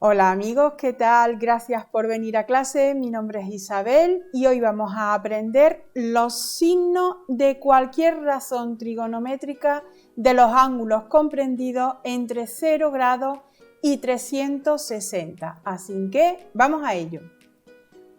Hola amigos, ¿qué tal? Gracias por venir a clase. Mi nombre es Isabel y hoy vamos a aprender los signos de cualquier razón trigonométrica de los ángulos comprendidos entre 0 grados y 360. Así que vamos a ello.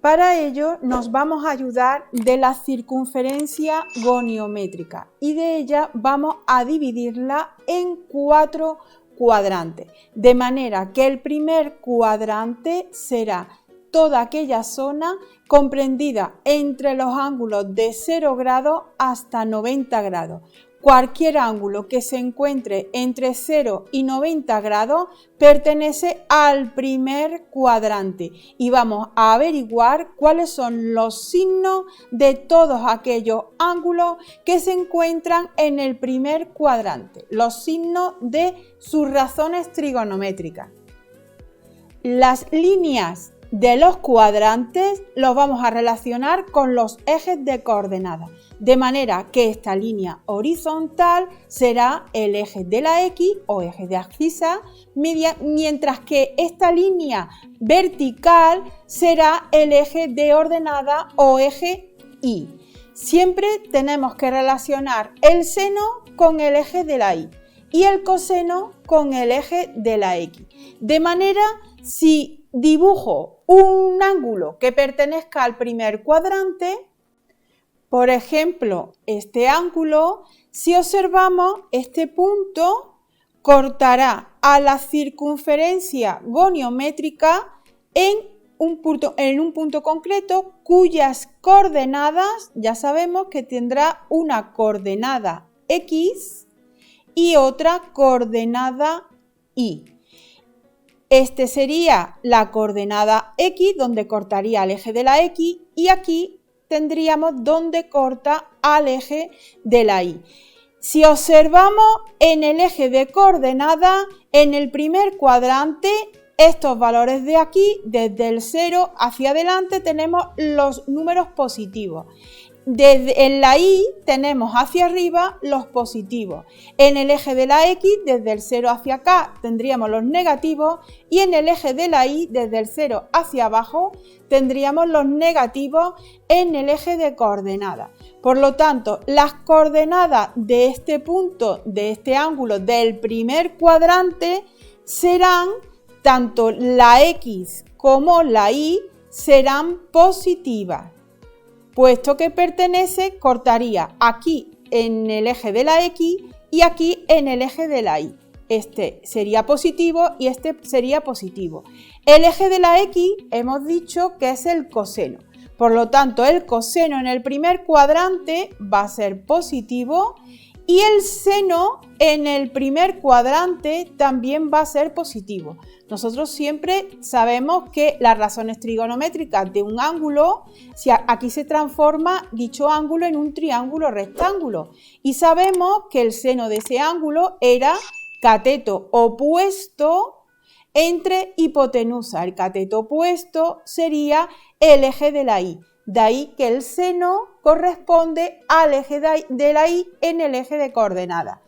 Para ello nos vamos a ayudar de la circunferencia goniométrica y de ella vamos a dividirla en 4 cuadrantes, de manera que el primer cuadrante será toda aquella zona comprendida entre los ángulos de 0 grados hasta 90 grados. Cualquier ángulo que se encuentre entre 0 y 90 grados pertenece al primer cuadrante y vamos a averiguar cuáles son los signos de todos aquellos ángulos que se encuentran en el primer cuadrante, los signos de sus razones trigonométricas. Las líneas de los cuadrantes los vamos a relacionar con los ejes de coordenadas, de manera que esta línea horizontal será el eje de la X o eje de abscisa, mientras que esta línea vertical será el eje de ordenada o eje Y. Siempre tenemos que relacionar el seno con el eje de la Y y el coseno con el eje de la X. De manera, si dibujo un ángulo que pertenezca al primer cuadrante, por ejemplo, este ángulo, si observamos este punto, cortará a la circunferencia goniométrica en un punto concreto cuyas coordenadas ya sabemos que tendrá una coordenada X y otra coordenada Y. Este sería la coordenada X, donde cortaría al eje de la X, y aquí tendríamos donde corta al eje de la Y. Si observamos en el eje de coordenada, en el primer cuadrante, estos valores de aquí, desde el 0 hacia adelante, tenemos los números positivos. En la Y tenemos hacia arriba los positivos. En el eje de la X, desde el 0 hacia acá, tendríamos los negativos y en el eje de la Y, desde el 0 hacia abajo, tendríamos los negativos en el eje de coordenadas. Por lo tanto, las coordenadas de este punto, de este ángulo del primer cuadrante, serán tanto la X como la Y serán positivas. Puesto que pertenece, cortaría aquí en el eje de la X y aquí en el eje de la Y. Este sería positivo y este sería positivo. El eje de la X hemos dicho que es el coseno. Por lo tanto, el coseno en el primer cuadrante va a ser positivo y el seno en el primer cuadrante también va a ser positivo. Nosotros siempre sabemos que las razones trigonométricas de un ángulo, si aquí se transforma dicho ángulo en un triángulo rectángulo y sabemos que el seno de ese ángulo era cateto opuesto entre hipotenusa. El cateto opuesto sería el eje de la Y. De ahí que el seno corresponde al eje de la Y en el eje de coordenadas.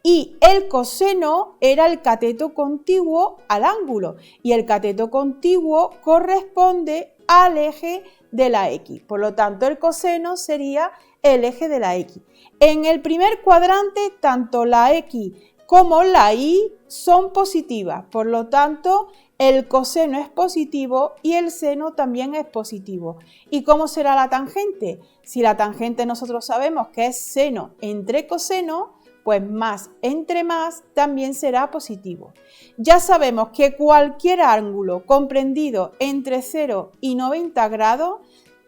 Y el coseno era el cateto contiguo al ángulo y el cateto contiguo corresponde al eje de la X. Por lo tanto, el coseno sería el eje de la X. En el primer cuadrante, tanto la X como la Y son positivas. Por lo tanto, el coseno es positivo y el seno también es positivo. ¿Y cómo será la tangente? Si la tangente nosotros sabemos que es seno entre coseno, pues más entre más también será positivo. Ya sabemos que cualquier ángulo comprendido entre 0 y 90 grados,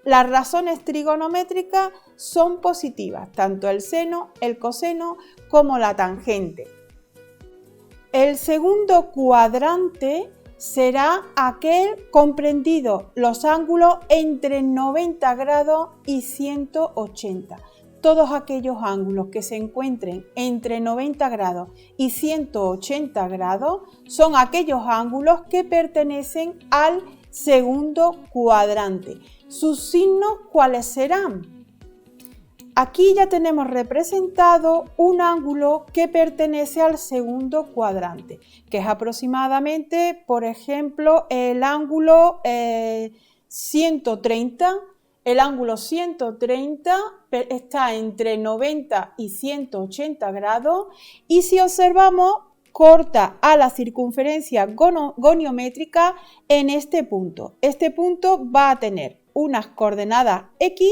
las razones trigonométricas son positivas, tanto el seno, el coseno como la tangente. El segundo cuadrante será aquel comprendido los ángulos entre 90 grados y 180. Todos aquellos ángulos que se encuentren entre 90 grados y 180 grados son aquellos ángulos que pertenecen al segundo cuadrante. ¿Sus signos cuáles serán? Aquí ya tenemos representado un ángulo que pertenece al segundo cuadrante, que es aproximadamente, por ejemplo, el ángulo 130. El ángulo 130 está entre 90 y 180 grados y si observamos, corta a la circunferencia goniométrica en este punto. Este punto va a tener unas coordenadas X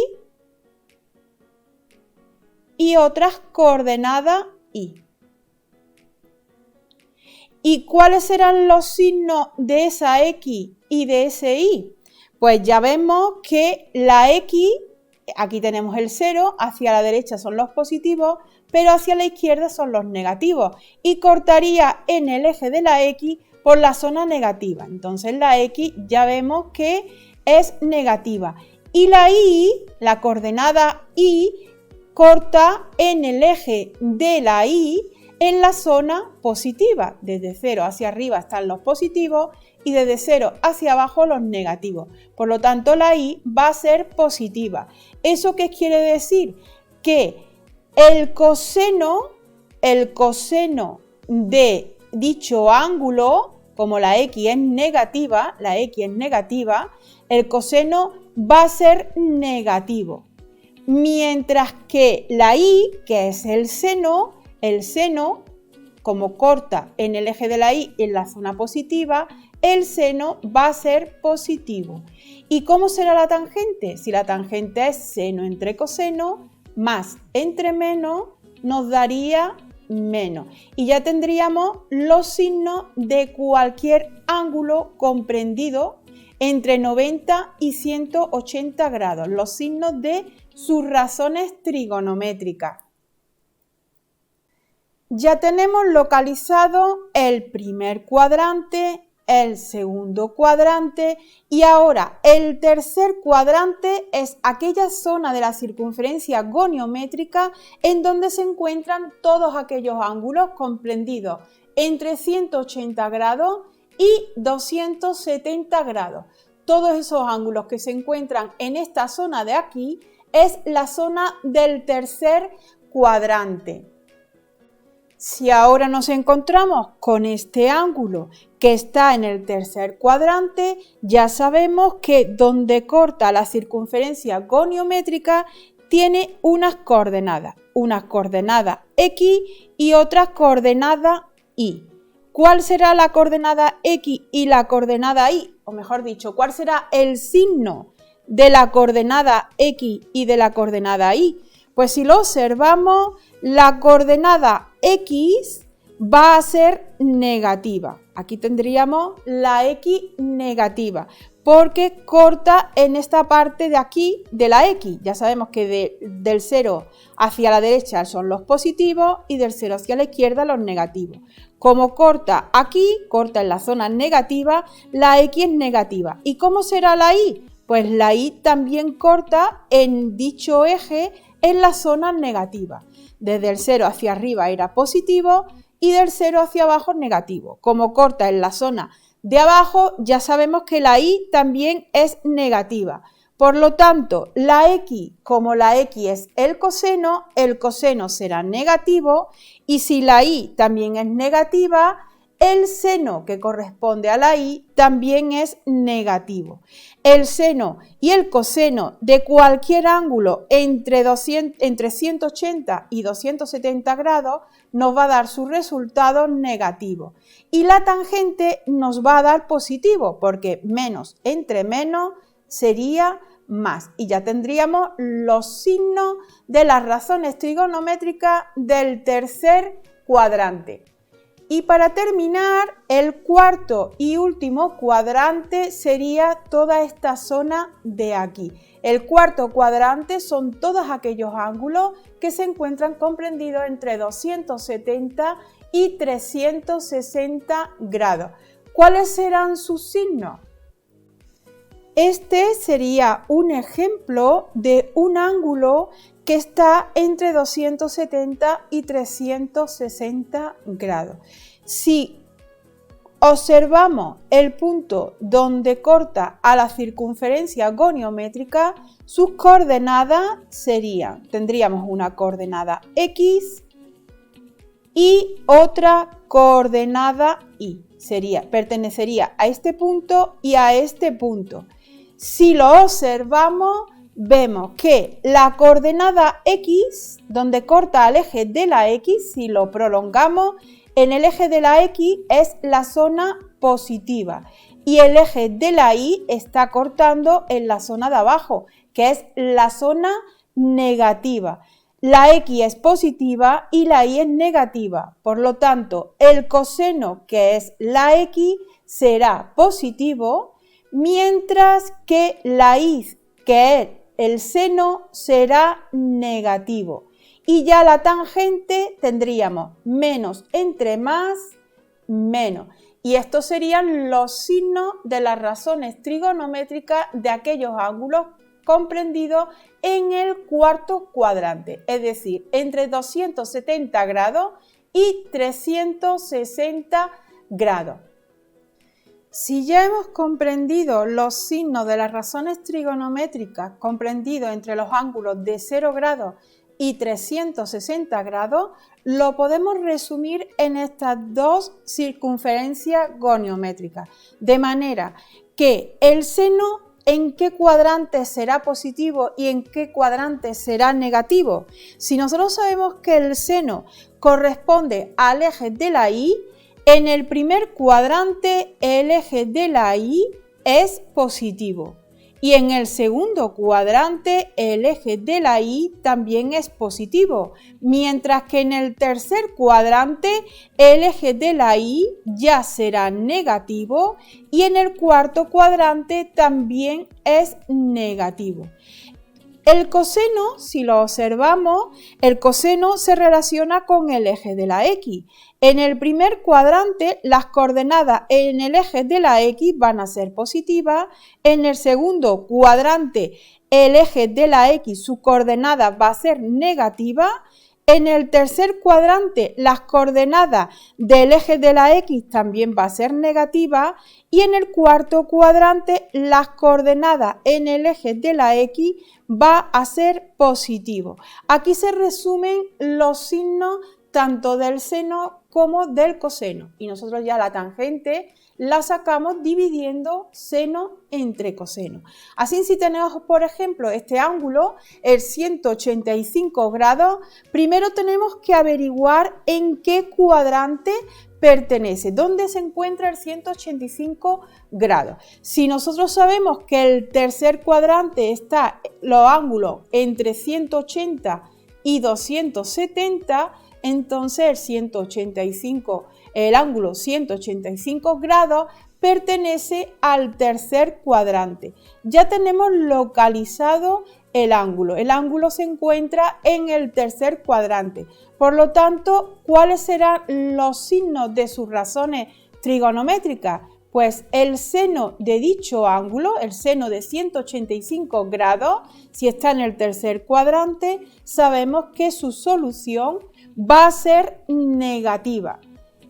y otras coordenadas Y. ¿Y cuáles serán los signos de esa X y de ese Y? Pues ya vemos que la X, aquí tenemos el 0, hacia la derecha son los positivos, pero hacia la izquierda son los negativos y cortaría en el eje de la X por la zona negativa. Entonces la X ya vemos que es negativa y la Y, la coordenada Y, corta en el eje de la Y en la zona positiva. Desde 0 hacia arriba están los positivos y desde 0 hacia abajo los negativos. Por lo tanto, la Y va a ser positiva. ¿Eso qué quiere decir? Que el coseno de dicho ángulo, como la X es negativa, el coseno va a ser negativo. Mientras que la Y, que es el seno, como corta en el eje de la Y en la zona positiva, el seno va a ser positivo. ¿Y cómo será la tangente? Si la tangente es seno entre coseno, más entre menos, nos daría menos. Y ya tendríamos los signos de cualquier ángulo comprendido entre 90 y 180 grados, los signos de sus razones trigonométricas. Ya tenemos localizado el primer cuadrante, el segundo cuadrante y ahora el tercer cuadrante es aquella zona de la circunferencia goniométrica en donde se encuentran todos aquellos ángulos comprendidos entre 180 grados y 270 grados. Todos esos ángulos que se encuentran en esta zona de aquí es la zona del tercer cuadrante. Si ahora nos encontramos con este ángulo que está en el tercer cuadrante, ya sabemos que donde corta la circunferencia goniométrica tiene unas coordenadas X y otras coordenadas Y. ¿Cuál será la coordenada X y la coordenada Y? O mejor dicho, ¿cuál será el signo de la coordenada X y de la coordenada Y? Pues si lo observamos, la coordenada X va a ser negativa. Aquí tendríamos la X negativa, porque corta en esta parte de aquí de la X. Ya sabemos que del 0 hacia la derecha son los positivos y del 0 hacia la izquierda los negativos. Como corta aquí, corta en la zona negativa, la X es negativa. ¿Y cómo será la Y? Pues la Y también corta en dicho eje en la zona negativa. Desde el 0 hacia arriba era positivo y del 0 hacia abajo negativo. Como corta en la zona de abajo, ya sabemos que la Y también es negativa. Por lo tanto, la X, como la X es el coseno será negativo y si la Y también es negativa, el seno que corresponde a la Y también es negativo. El seno y el coseno de cualquier ángulo entre 180 y 270 grados nos va a dar su resultado negativo. Y la tangente nos va a dar positivo, porque menos entre menos sería más. Y ya tendríamos los signos de las razones trigonométricas del tercer cuadrante. Y para terminar, el cuarto y último cuadrante sería toda esta zona de aquí. El cuarto cuadrante son todos aquellos ángulos que se encuentran comprendidos entre 270 y 360 grados. ¿Cuáles serán sus signos? Este sería un ejemplo de un ángulo que está entre 270 y 360 grados. Si observamos el punto donde corta a la circunferencia goniométrica, sus coordenadas tendríamos una coordenada X y otra coordenada Y. Pertenecería a este punto y a este punto. Si lo observamos, vemos que la coordenada X, donde corta al eje de la X, si lo prolongamos, en el eje de la X es la zona positiva y el eje de la Y está cortando en la zona de abajo, que es la zona negativa. La X es positiva y la Y es negativa. Por lo tanto, el coseno, que es la X, será positivo, mientras que la Y, que es el seno, será negativo. Y ya la tangente tendríamos menos entre más, menos. Y estos serían los signos de las razones trigonométricas de aquellos ángulos comprendidos en el cuarto cuadrante, es decir, entre 270 grados y 360 grados. Si ya hemos comprendido los signos de las razones trigonométricas comprendidos entre los ángulos de 0 grados y 360 grados, lo podemos resumir en estas dos circunferencias goniométricas, de manera que el seno en qué cuadrante será positivo y en qué cuadrante será negativo. Si nosotros sabemos que el seno corresponde al eje de la Y, en el primer cuadrante el eje de la Y es positivo y en el segundo cuadrante el eje de la Y también es positivo, mientras que en el tercer cuadrante el eje de la Y ya será negativo y en el cuarto cuadrante también es negativo. El coseno, si lo observamos, el coseno se relaciona con el eje de la X. En el primer cuadrante, las coordenadas en el eje de la X van a ser positivas. En el segundo cuadrante, el eje de la X, su coordenada va a ser negativa. En el tercer cuadrante, las coordenadas del eje de la X también va a ser negativa. Y en el cuarto cuadrante, las coordenadas en el eje de la X va a ser positivo. Aquí se resumen los signos tanto del seno como del coseno. Y nosotros ya la tangente la sacamos dividiendo seno entre coseno. Así, si tenemos, por ejemplo, este ángulo, el 185 grados, primero tenemos que averiguar en qué cuadrante pertenece, dónde se encuentra el 185 grados. Si nosotros sabemos que el tercer cuadrante está los ángulos entre 180 y 270, entonces el ángulo 185 grados pertenece al tercer cuadrante. Ya tenemos localizado el ángulo. El ángulo se encuentra en el tercer cuadrante. Por lo tanto, ¿cuáles serán los signos de sus razones trigonométricas? Pues el seno de dicho ángulo, el seno de 185 grados, si está en el tercer cuadrante, sabemos que su solución va a ser negativa.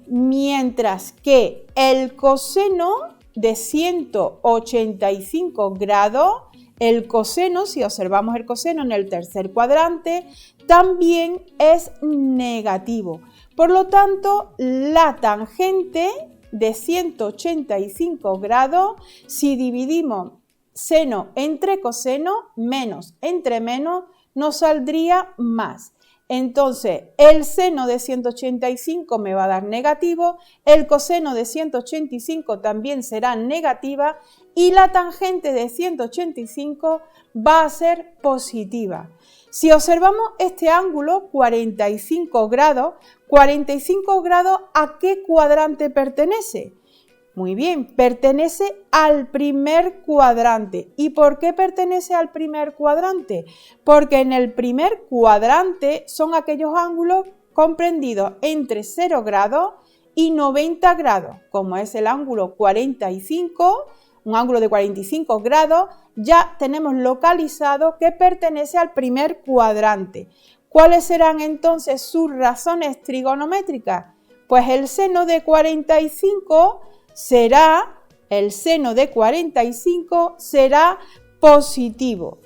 Mientras que el coseno de 185 grados, el coseno, si observamos el coseno en el tercer cuadrante, también es negativo. Por lo tanto, la tangente de 185 grados, si dividimos seno entre coseno, menos entre menos, nos saldría más. Entonces, el seno de 185 me va a dar negativo, el coseno de 185 también será negativa y la tangente de 185 va a ser positiva. Si observamos este ángulo, 45 grados, ¿a qué cuadrante pertenece? Muy bien, pertenece al primer cuadrante. ¿Y por qué pertenece al primer cuadrante? Porque en el primer cuadrante son aquellos ángulos comprendidos entre 0 grados y 90 grados, como es el ángulo 45, un ángulo de 45 grados, ya tenemos localizado que pertenece al primer cuadrante. ¿Cuáles serán entonces sus razones trigonométricas? Pues el seno de 45 será, el seno de 45 será positivo,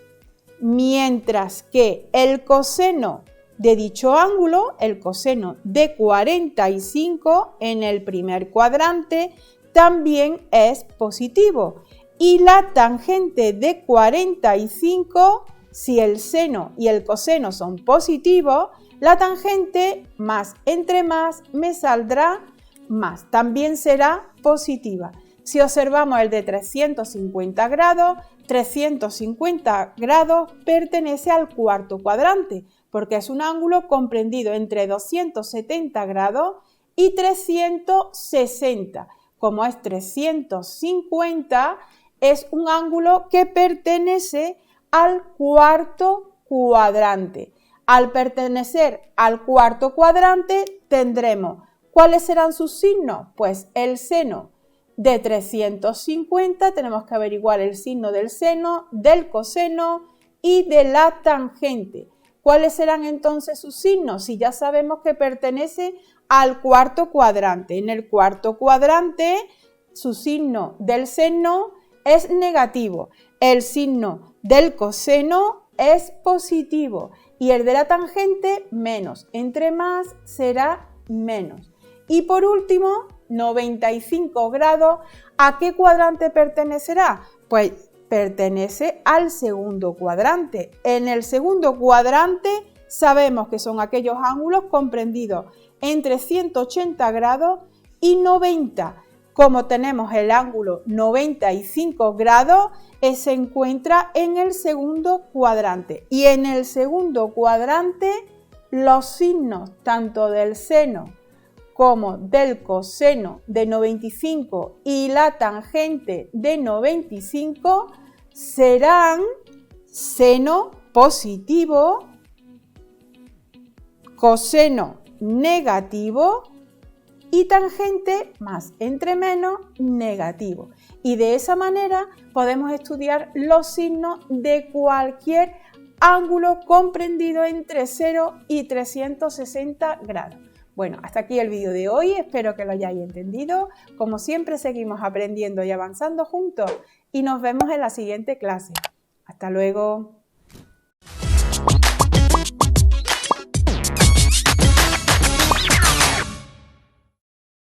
mientras que el coseno de dicho ángulo, el coseno de 45 en el primer cuadrante, también es positivo. Y la tangente de 45, si el seno y el coseno son positivos, la tangente más entre más me saldrá más, también será positiva. Si observamos el de 350 grados pertenece al cuarto cuadrante, porque es un ángulo comprendido entre 270 grados y 360. Como es 350, es un ángulo que pertenece al cuarto cuadrante. Al pertenecer al cuarto cuadrante tendremos, ¿cuáles serán sus signos? Pues el seno de 350, tenemos que averiguar el signo del seno, del coseno y de la tangente. ¿Cuáles serán entonces sus signos? Si ya sabemos que pertenece al cuarto cuadrante. En el cuarto cuadrante, su signo del seno es negativo, el signo del coseno es positivo y el de la tangente menos. Entre más será menos. Y por último, 95 grados, ¿a qué cuadrante pertenecerá? Pues pertenece al segundo cuadrante. En el segundo cuadrante sabemos que son aquellos ángulos comprendidos entre 180 grados y 90. Como tenemos el ángulo 95 grados, se encuentra en el segundo cuadrante. Y en el segundo cuadrante, los signos tanto del seno como del coseno de 95 y la tangente de 95 serán seno positivo, coseno negativo y tangente más entre menos negativo. Y de esa manera podemos estudiar los signos de cualquier ángulo comprendido entre 0 y 360 grados. Bueno, hasta aquí el vídeo de hoy, espero que lo hayáis entendido. Como siempre, seguimos aprendiendo y avanzando juntos y nos vemos en la siguiente clase. Hasta luego.